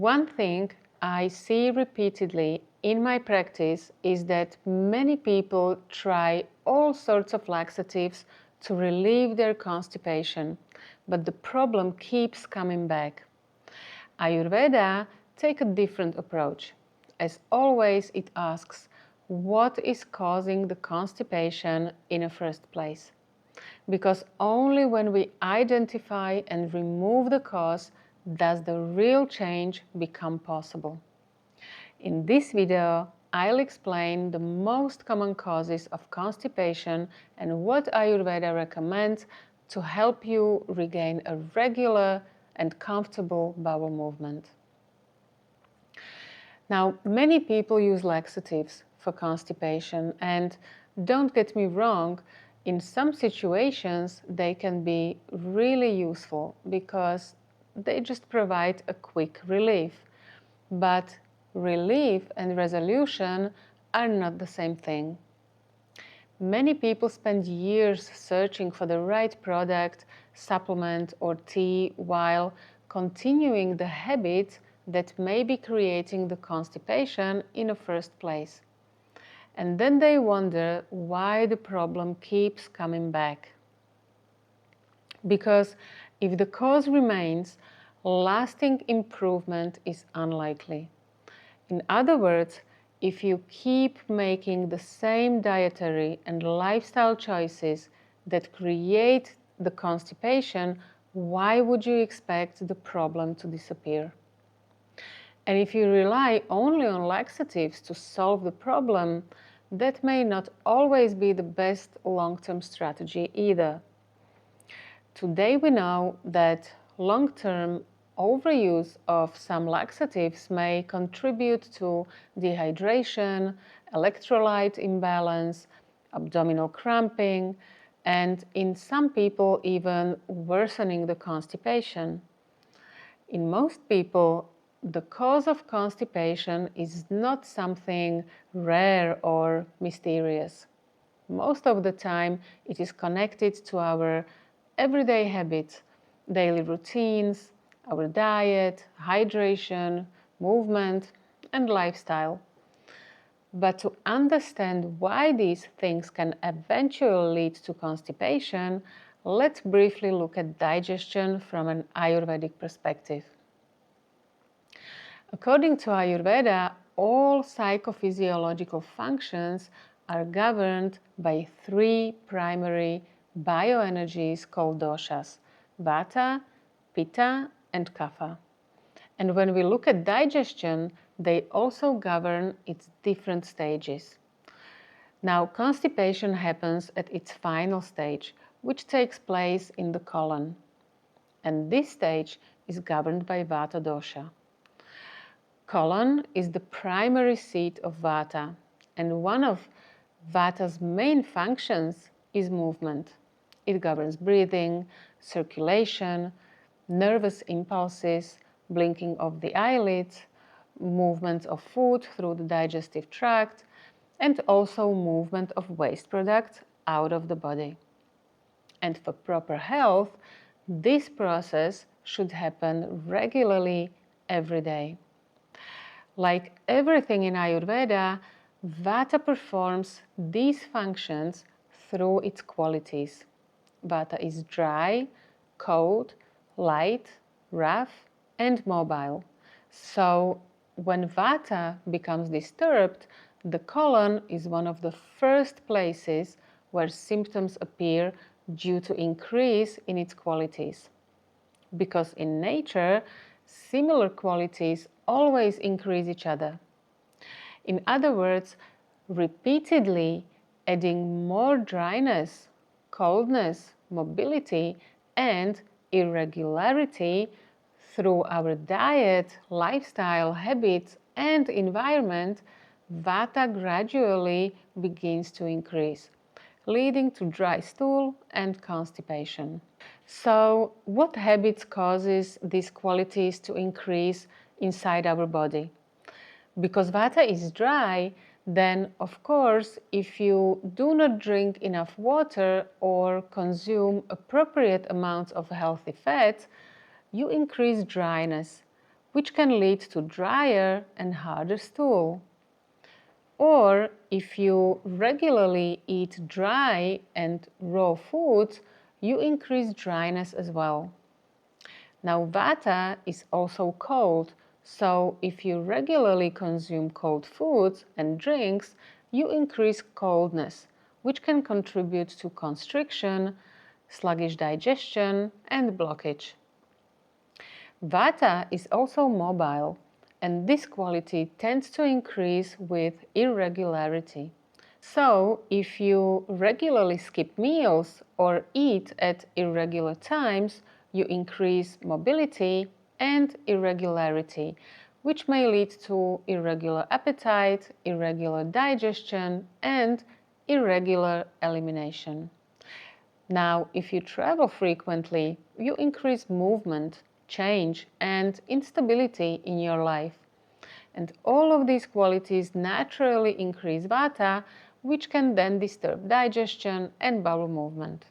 One thing I see repeatedly in my practice is that many people try all sorts of laxatives to relieve their constipation, but the problem keeps coming back. Ayurveda takes a different approach. As always, it asks, what is causing the constipation in the first place? Because only when we identify and remove the cause does the real change become possible. In this video, I'll explain the most common causes of constipation and what Ayurveda recommends to help you regain a regular and comfortable bowel movement. Now, many people use laxatives for constipation, and don't get me wrong, in some situations they can be really useful because they just provide a quick relief. But relief and resolution are not the same thing. Many people spend years searching for the right product, supplement or tea while continuing the habit that may be creating the constipation in the first place. And then they wonder why the problem keeps coming back. Because if the cause remains, lasting improvement is unlikely. In other words, if you keep making the same dietary and lifestyle choices that create the constipation, why would you expect the problem to disappear? And if you rely only on laxatives to solve the problem, that may not always be the best long-term strategy either. Today we know that long-term overuse of some laxatives may contribute to dehydration, electrolyte imbalance, abdominal cramping, and in some people even worsening the constipation. In most people, the cause of constipation is not something rare or mysterious. Most of the time, it is connected to our everyday habits, daily routines, our diet, hydration, movement, and lifestyle. But to understand why these things can eventually lead to constipation, let's briefly look at digestion from an Ayurvedic perspective. According to Ayurveda, all psychophysiological functions are governed by three primary bioenergies called doshas: Vata, Pitta, and Kapha. And when we look at digestion, they also govern its different stages. Now, constipation happens at its final stage, which takes place in the colon. And this stage is governed by Vata dosha. Colon is the primary seat of Vata, and one of Vata's main functions is movement. It governs breathing, circulation, nervous impulses, blinking of the eyelids, movement of food through the digestive tract, and also movement of waste products out of the body. And for proper health, this process should happen regularly every day. Like everything in Ayurveda, Vata performs these functions through its qualities. Vata is dry, cold, light, rough, and mobile. So when Vata becomes disturbed, the colon is one of the first places where symptoms appear due to increase in its qualities. Because in nature, similar qualities always increase each other. In other words, repeatedly adding more dryness, coldness, mobility, and irregularity through our diet, lifestyle, habits, and environment, Vata gradually begins to increase, leading to dry stool and constipation. So, what habits causes these qualities to increase inside our body? Because Vata is dry, then of course, if you do not drink enough water or consume appropriate amounts of healthy fats, you increase dryness, which can lead to drier and harder stool. Or if you regularly eat dry and raw foods, you increase dryness as well. Now, Vata is also cold, so if you regularly consume cold foods and drinks, you increase coldness, which can contribute to constriction, sluggish digestion, and blockage. Vata is also mobile, and this quality tends to increase with irregularity. So, if you regularly skip meals or eat at irregular times, you increase mobility and irregularity, which may lead to irregular appetite, irregular digestion, and irregular elimination. Now, if you travel frequently, you increase movement, change, and instability in your life. And all of these qualities naturally increase Vata, which can then disturb digestion and bowel movement.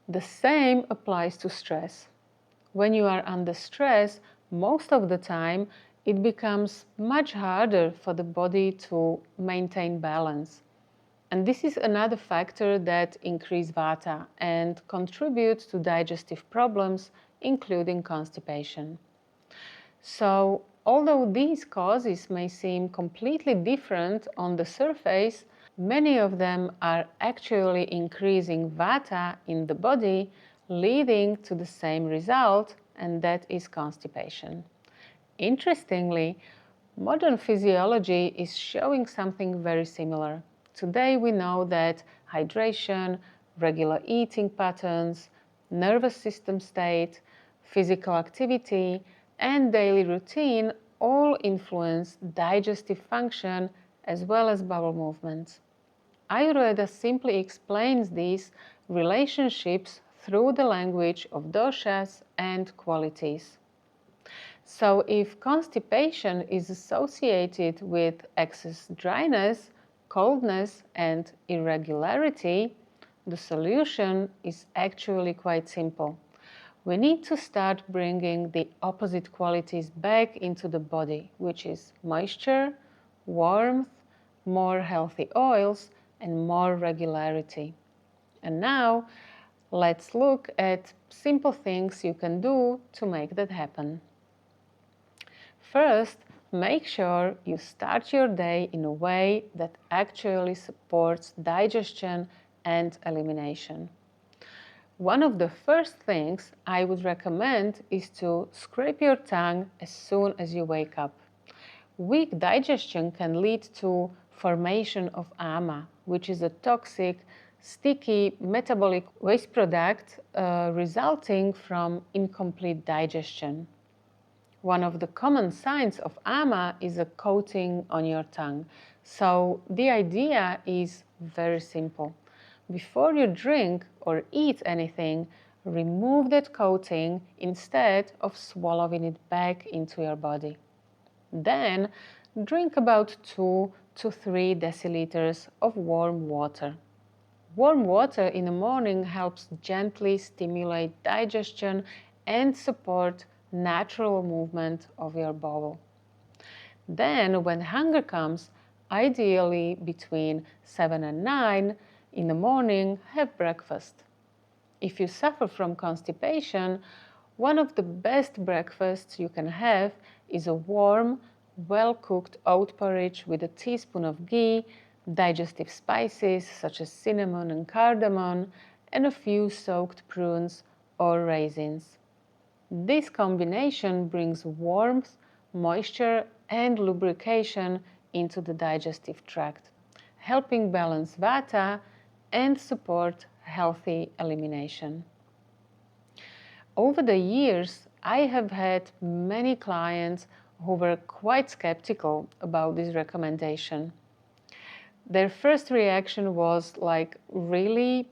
The same applies to stress. When you are under stress, most of the time, it becomes much harder for the body to maintain balance. And this is another factor that increases Vata and contributes to digestive problems, including constipation. So, although these causes may seem completely different on the surface, many of them are actually increasing Vata in the body, leading to the same result, and that is constipation. Interestingly, modern physiology is showing something very similar. Today we know that hydration, regular eating patterns, nervous system state, physical activity, and daily routine all influence digestive function as well as bowel movements. Ayurveda simply explains these relationships through the language of doshas and qualities. So if constipation is associated with excess dryness, coldness, and irregularity, the solution is actually quite simple. We need to start bringing the opposite qualities back into the body, which is moisture, warmth, more healthy oils, and more regularity. And now, let's look at simple things you can do to make that happen. First, make sure you start your day in a way that actually supports digestion and elimination. One of the first things I would recommend is to scrape your tongue as soon as you wake up. Weak digestion can lead to formation of ama, which is a toxic, sticky metabolic waste product resulting from incomplete digestion. One of the common signs of ama is a coating on your tongue. So the idea is very simple. Before you drink or eat anything, remove that coating instead of swallowing it back into your body. Then drink about 2 to 3 deciliters of warm water. Warm water in the morning helps gently stimulate digestion and support natural movement of your bowel. Then, when hunger comes, ideally between 7 and 9 in the morning, have breakfast. If you suffer from constipation, one of the best breakfasts you can have is a warm, well-cooked oat porridge with a teaspoon of ghee, digestive spices such as cinnamon and cardamom, and a few soaked prunes or raisins. This combination brings warmth, moisture, and lubrication into the digestive tract, helping balance Vata and support healthy elimination. Over the years, I have had many clients who were quite skeptical about this recommendation. Their first reaction was like, really?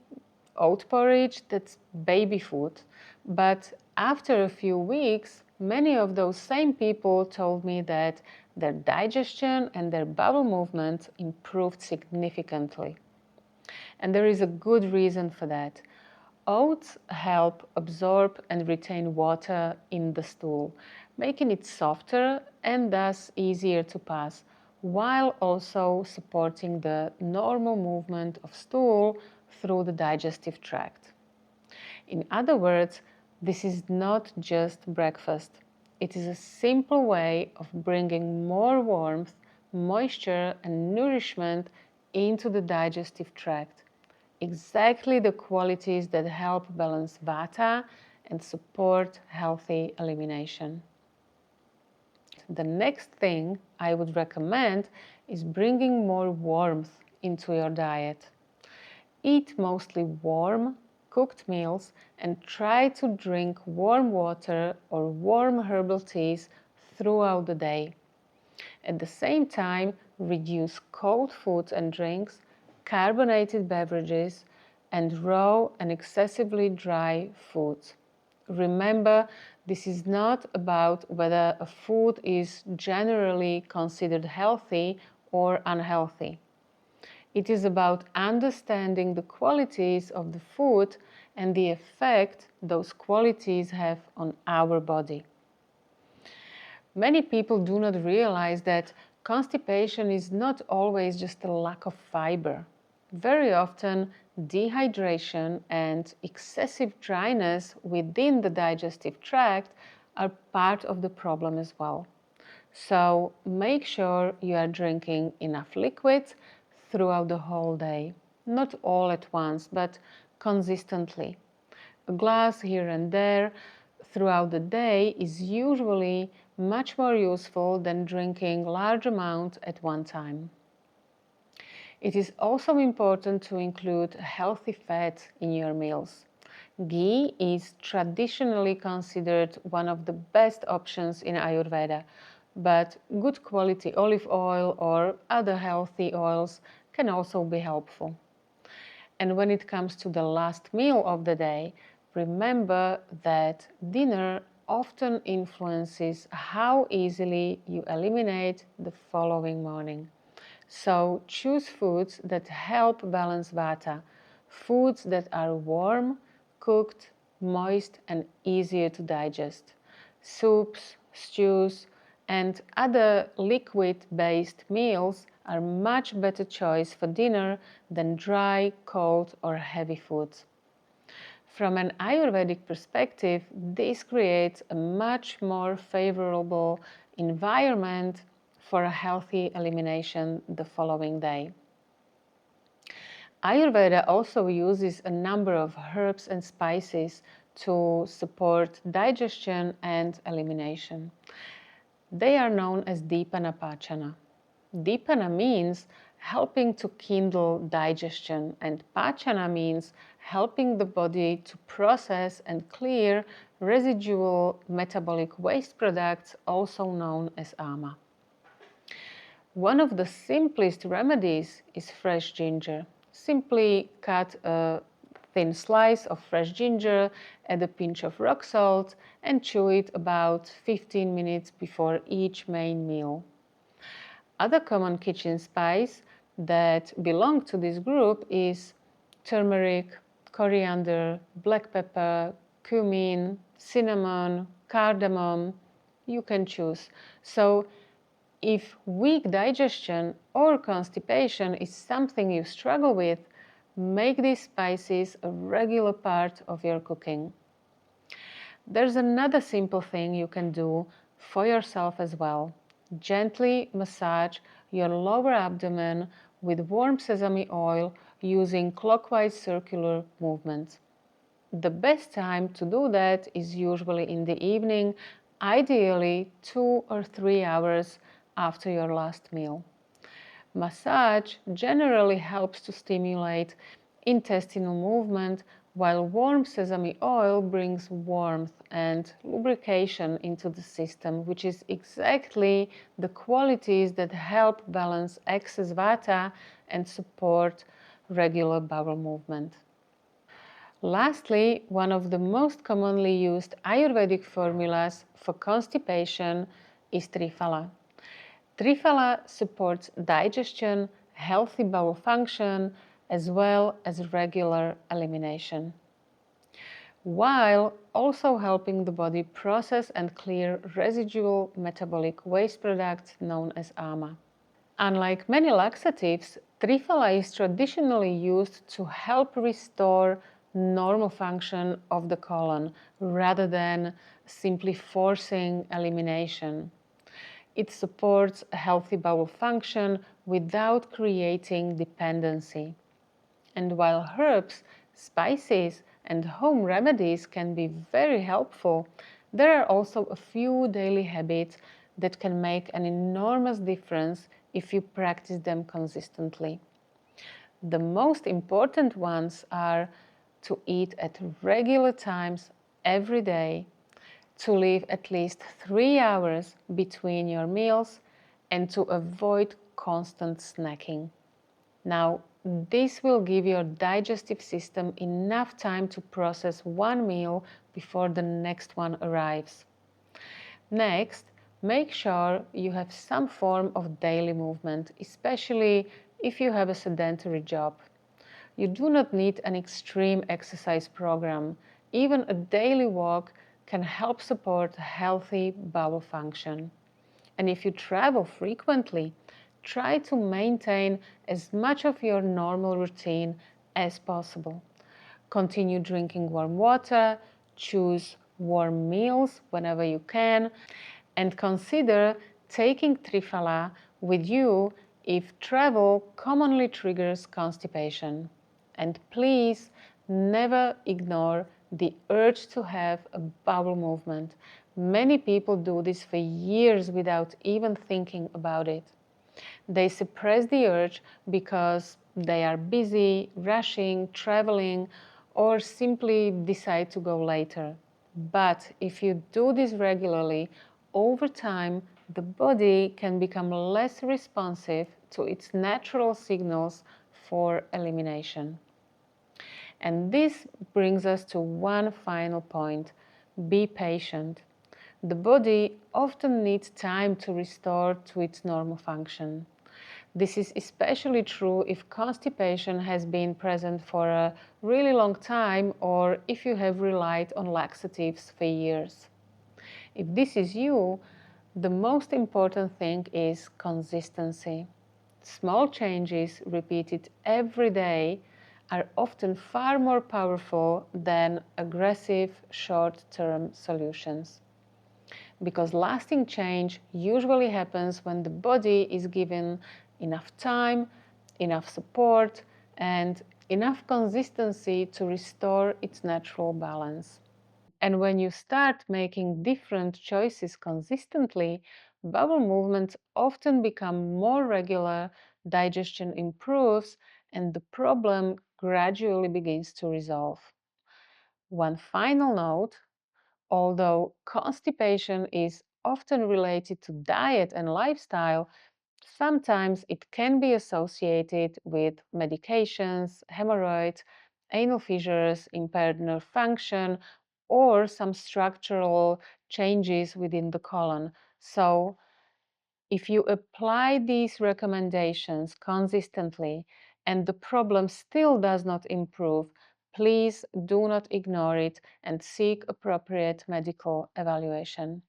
Oat porridge? That's baby food. But after a few weeks, many of those same people told me that their digestion and their bowel movement improved significantly. And there is a good reason for that. Oats help absorb and retain water in the stool, making it softer and thus easier to pass, while also supporting the normal movement of stool through the digestive tract. In other words, this is not just breakfast. It is a simple way of bringing more warmth, moisture, and nourishment into the digestive tract. Exactly the qualities that help balance Vata and support healthy elimination. The next thing I would recommend is bringing more warmth into your diet. Eat mostly warm, cooked meals and try to drink warm water or warm herbal teas throughout the day. At the same time, reduce cold foods and drinks, carbonated beverages, and raw and excessively dry foods. Remember, this is not about whether a food is generally considered healthy or unhealthy. It is about understanding the qualities of the food and the effect those qualities have on our body. Many people do not realize that constipation is not always just a lack of fiber. Very often, dehydration and excessive dryness within the digestive tract are part of the problem as well. So make sure you are drinking enough liquids throughout the whole day. Not all at once, but consistently. A glass here and there throughout the day is usually much more useful than drinking large amounts at one time. It is also important to include healthy fats in your meals. Ghee is traditionally considered one of the best options in Ayurveda, but good quality olive oil or other healthy oils can also be helpful. And when it comes to the last meal of the day, remember that dinner often influences how easily you eliminate the following morning. So choose foods that help balance Vata, foods that are warm, cooked, moist, and easier to digest. Soups, stews, and other liquid-based meals are much better choice for dinner than dry, cold, or heavy foods. From an Ayurvedic perspective, this creates a much more favorable environment for a healthy elimination the following day. Ayurveda also uses a number of herbs and spices to support digestion and elimination. They are known as Dipana Pachana. Dipana means helping to kindle digestion, and Pachana means helping the body to process and clear residual metabolic waste products, also known as ama. One of the simplest remedies is fresh ginger. Simply cut a thin slice of fresh ginger, add a pinch of rock salt, and chew it about 15 minutes before each main meal. Other common kitchen spice that belong to this group is turmeric, coriander, black pepper, cumin, cinnamon, cardamom. You can choose. So if weak digestion or constipation is something you struggle with, make these spices a regular part of your cooking. There's another simple thing you can do for yourself as well. Gently massage your lower abdomen with warm sesame oil using clockwise circular movements. The best time to do that is usually in the evening, ideally 2 or 3 hours after your last meal. Massage generally helps to stimulate intestinal movement, while warm sesame oil brings warmth and lubrication into the system, which is exactly the qualities that help balance excess Vata and support regular bowel movement. Lastly, one of the most commonly used Ayurvedic formulas for constipation is Triphala. Triphala supports digestion, healthy bowel function, as well as regular elimination. while also helping the body process and clear residual metabolic waste products known as AMA. Unlike many laxatives, Triphala is traditionally used to help restore normal function of the colon rather than simply forcing elimination. It supports a healthy bowel function without creating dependency. And while herbs, spices, and home remedies can be very helpful, there are also a few daily habits that can make an enormous difference if you practice them consistently. The most important ones are to eat at regular times every day, to leave at least 3 hours between your meals, and to avoid constant snacking. Now, this will give your digestive system enough time to process one meal before the next one arrives. Next, make sure you have some form of daily movement, especially if you have a sedentary job. You do not need an extreme exercise program. Even a daily walk can help support healthy bowel function. And if you travel frequently, try to maintain as much of your normal routine as possible. Continue drinking warm water, choose warm meals whenever you can, and consider taking Triphala with you if travel commonly triggers constipation. And please never ignore the urge to have a bowel movement. Many people do this for years without even thinking about it. They suppress the urge because they are busy, rushing, traveling, or simply decide to go later. But if you do this regularly, over time, the body can become less responsive to its natural signals for elimination. And this brings us to one final point: be patient. The body often needs time to restore to its normal function. This is especially true if constipation has been present for a really long time or if you have relied on laxatives for years. If this is you, the most important thing is consistency. Small changes repeated every day are often far more powerful than aggressive short-term solutions. Because lasting change usually happens when the body is given enough time, enough support, and enough consistency to restore its natural balance. And when you start making different choices consistently, bowel movements often become more regular, digestion improves, and the problem gradually begins to resolve. One final note: although constipation is often related to diet and lifestyle, sometimes it can be associated with medications, hemorrhoids, anal fissures, impaired nerve function, or some structural changes within the colon. So, if you apply these recommendations consistently and the problem still does not improve, please do not ignore it and seek appropriate medical evaluation.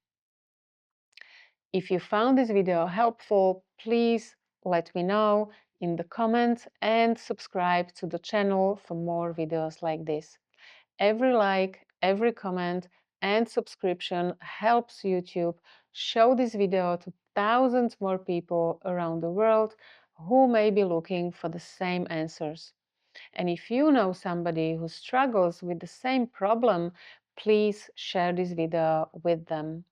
If you found this video helpful, please let me know in the comments and subscribe to the channel for more videos like this. Every like, every comment, and subscription helps YouTube show this video to thousands more people around the world who may be looking for the same answers. And if you know somebody who struggles with the same problem, please share this video with them.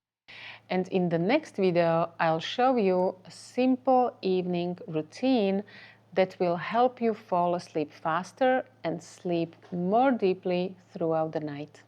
And in the next video, I'll show you a simple evening routine that will help you fall asleep faster and sleep more deeply throughout the night.